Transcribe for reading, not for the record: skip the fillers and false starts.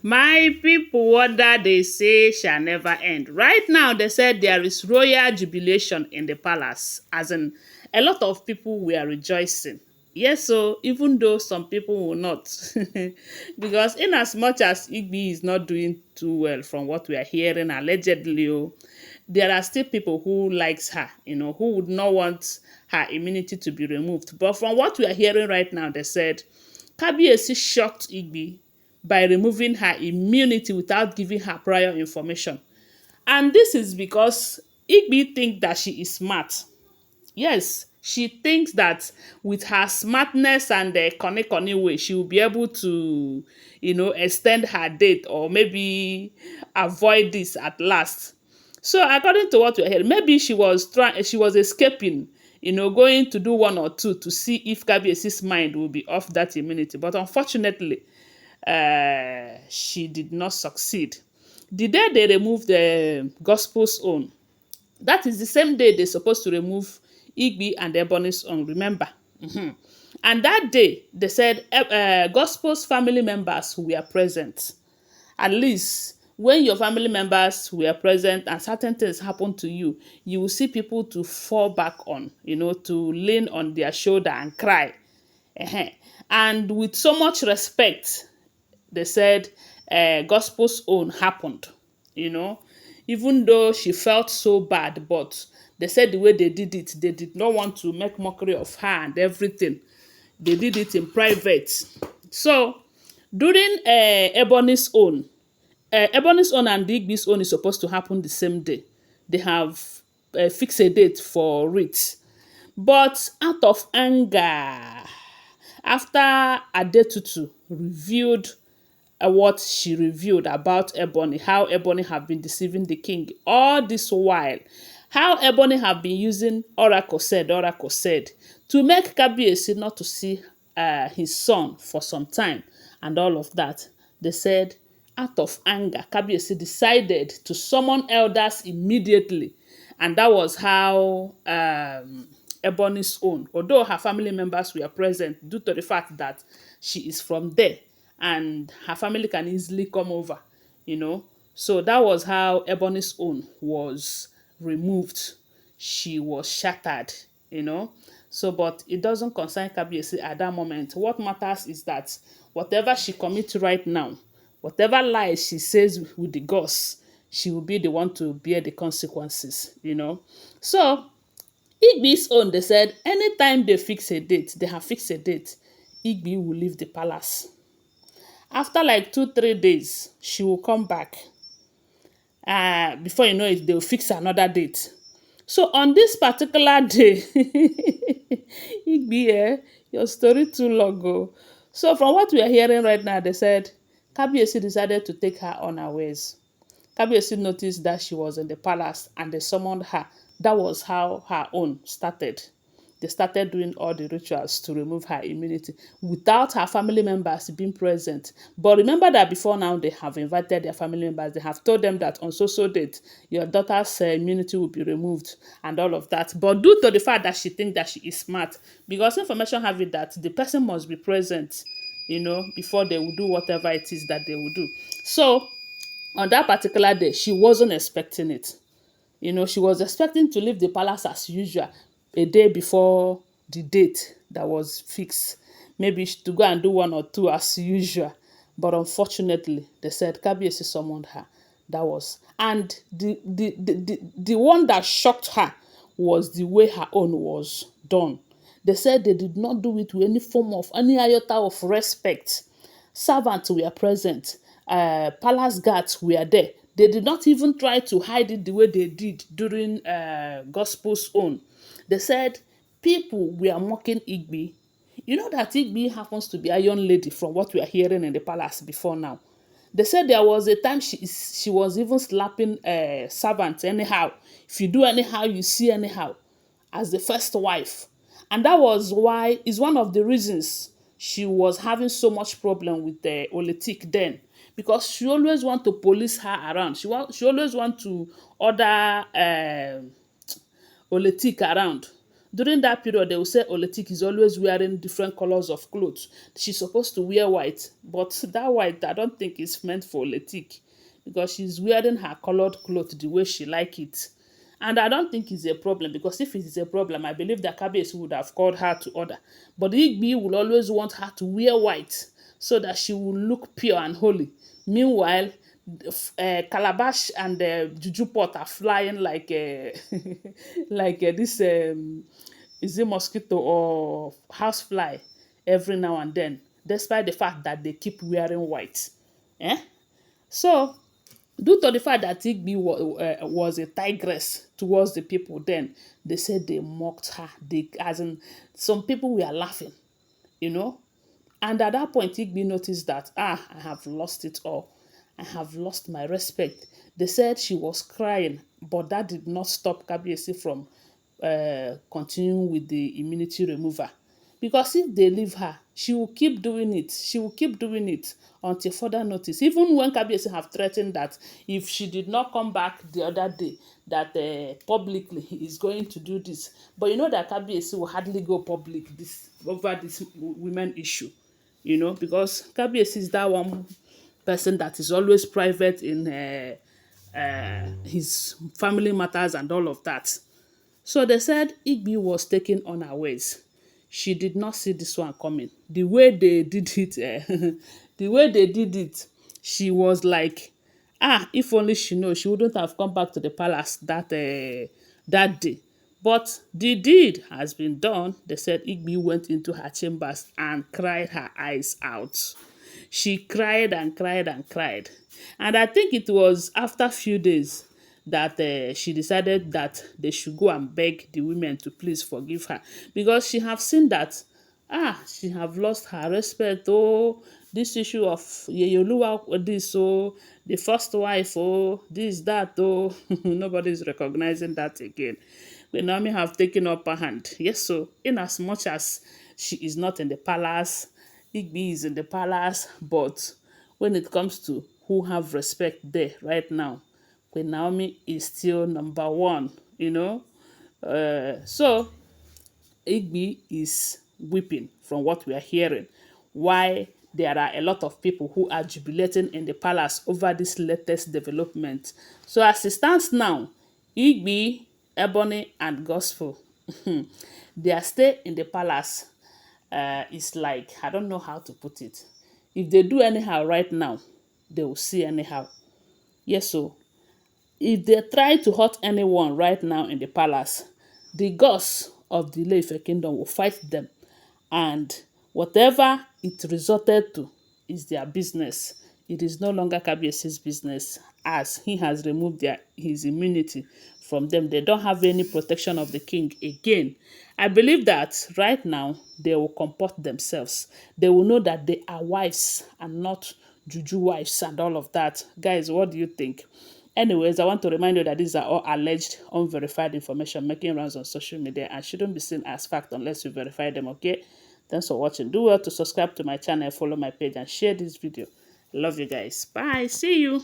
My people, what that they say shall never end. Right now, they said there is royal jubilation in the palace, as in a lot of people were rejoicing. Yes, so even though some people will not, because in as much as Igbi is not doing too well from what we are hearing allegedly, there are still people who likes her, who would not want her immunity to be removed. But from what we are hearing right now, they said Kabiyesi shocked Igbi by removing her immunity without giving her prior information. And this is because Igbi thinks that she is smart. Yes, she thinks that with her smartness and the kone way, she will be able to, extend her date or maybe avoid this at last. So according to what we heard, maybe she was escaping, going to do one or two to see if Kabiesi's mind will be off that immunity. But unfortunately, she did not succeed. The day they removed the gospel's own, that is the same day they're supposed to remove Igbi and Ebony's own, remember? And that day, they said Gospel's family members were present. At least when your family members were present and certain things happen to you, you will see people to fall back on, to lean on their shoulder and cry. Ehen. And with so much respect, they said Gospel's own happened, you know, even though she felt so bad, but they said the way they did it, they did not want to make mockery of her and everything. They did it in private. So during Ebony's own and Digby's own is supposed to happen the same day. They have fixed a date for it. But out of anger, after Adetutu revealed what she revealed about Ebony, how Ebony have been deceiving the king all this while, how Ebony have been using Oracle said to make Kabiyesi not to see his son for some time and all of that. They said out of anger, Kabiyesi decided to summon elders immediately, and that was how Ebony's own, although her family members were present due to the fact that she is from there and her family can easily come over, you know. So that was how Ebony's own was removed. She was shattered, you know. So, but it doesn't concern Kabiyesi at that moment. What matters is that whatever she commits right now, whatever lies she says with the gods, she will be the one to bear the consequences, you know. So Igbi's own, they said, anytime they fix a date, they have fixed a date, Igbi will leave the palace. After like 2, 3 days, she will come back. Before you know it, they'll fix another date. So on this particular day, Igbi, your story too long ago. So from what we are hearing right now, they said Kabiyesi decided to take her unawares. Kabiyesi noticed that she was in the palace and they summoned her. That was how her own started. They started doing all the rituals to remove her immunity without her family members being present. But remember that before now, they have invited their family members. They have told them that on so date, your daughter's immunity will be removed and all of that. But due to the fact that she thinks that she is smart, because information have it that the person must be present, before they will do whatever it is that they will do. So on that particular day, she wasn't expecting it. She was expecting to leave the palace as usual a day before the date that was fixed. Maybe to go and do one or two as usual. But unfortunately, they said Kabiyesi summoned her. That was, and the one that shocked her was the way her own was done. They said they did not do it with any form of any iota of respect. Servants were present. Palace guards were there. They did not even try to hide it the way they did during Gospel's own. They said people were mocking Igbi. You know that Igbi happens to be a young lady from what we are hearing in the palace before now. They said there was a time she was even slapping servants anyhow. If you do anyhow, you see anyhow, as the first wife. And that was why, is one of the reasons she was having so much problem with the Oletik then. Because she always want to police her around. She always want to order Oletik around. During that period, they will say Oletik is always wearing different colors of clothes. She's supposed to wear white, but that white I don't think is meant for Oletik because she's wearing her colored clothes the way she like it. And I don't think it's a problem because if it is a problem, I believe that Kabiyesi would have called her to order. But Igbi will always want her to wear white so that she will look pure and holy. Meanwhile, Calabash and Juju pot are flying like like this is it mosquito or housefly every now and then, despite the fact that they keep wearing white. Eh? So due to the fact that Igbi was a tigress towards the people then, they said they mocked her. They, as in, some people were laughing, you know. And at that point, Igbi noticed that, I have lost it all. I have lost my respect. They said she was crying, but that did not stop Kabiyesi from continuing with the immunity remover. Because if they leave her, she will keep doing it. She will keep doing it until further notice. Even when Kabiyesi have threatened that if she did not come back the other day, that publicly he is going to do this. But you know that Kabiyesi will hardly go public this over this women issue, you know, because Kabiyesi is that one person that is always private in his family matters and all of that. So they said Igbi was taken unawares. She did not see this one coming. The way they did it, the way they did it, she was like, if only she knows, she wouldn't have come back to the palace that day. But the deed has been done. They said Igbi went into her chambers and cried her eyes out. She cried and cried and cried. And I think it was after a few days that she decided that they should go and beg the women to please forgive her because she have seen that she have lost her respect. Oh, this issue of Yeyoluwa, this, oh, the first wife, oh, this, that, oh, nobody is recognizing that again. The Naomi have taken upper hand. Yes, so in as much as she is not in the palace, Igbi is in the palace, but when it comes to who have respect there right now, Queen Naomi is still number one, you know. So Igbi is weeping from what we are hearing. Why there are a lot of people who are jubilating in the palace over this latest development. So as it stands now, Igbi, Ebony, and Gospel, their stay in the palace is like, I don't know how to put it. If they do anyhow right now, they will see anyhow. Yes, so if they try to hurt anyone right now in the palace, the gods of the Ile-Ife kingdom will fight them. And whatever it resulted to is their business. It is no longer Kabiyesi's business as he has removed his immunity from them. They don't have any protection of the king again. I believe that right now they will comport themselves. They will know that they are wives and not juju wives and all of that. Guys, what do you think? Anyways, I want to remind you that these are all alleged, unverified information making rounds on social media and shouldn't be seen as fact unless you verify them, okay? Thanks for watching. Do well to subscribe to my channel, follow my page, and share this video. Love you guys. Bye. See you.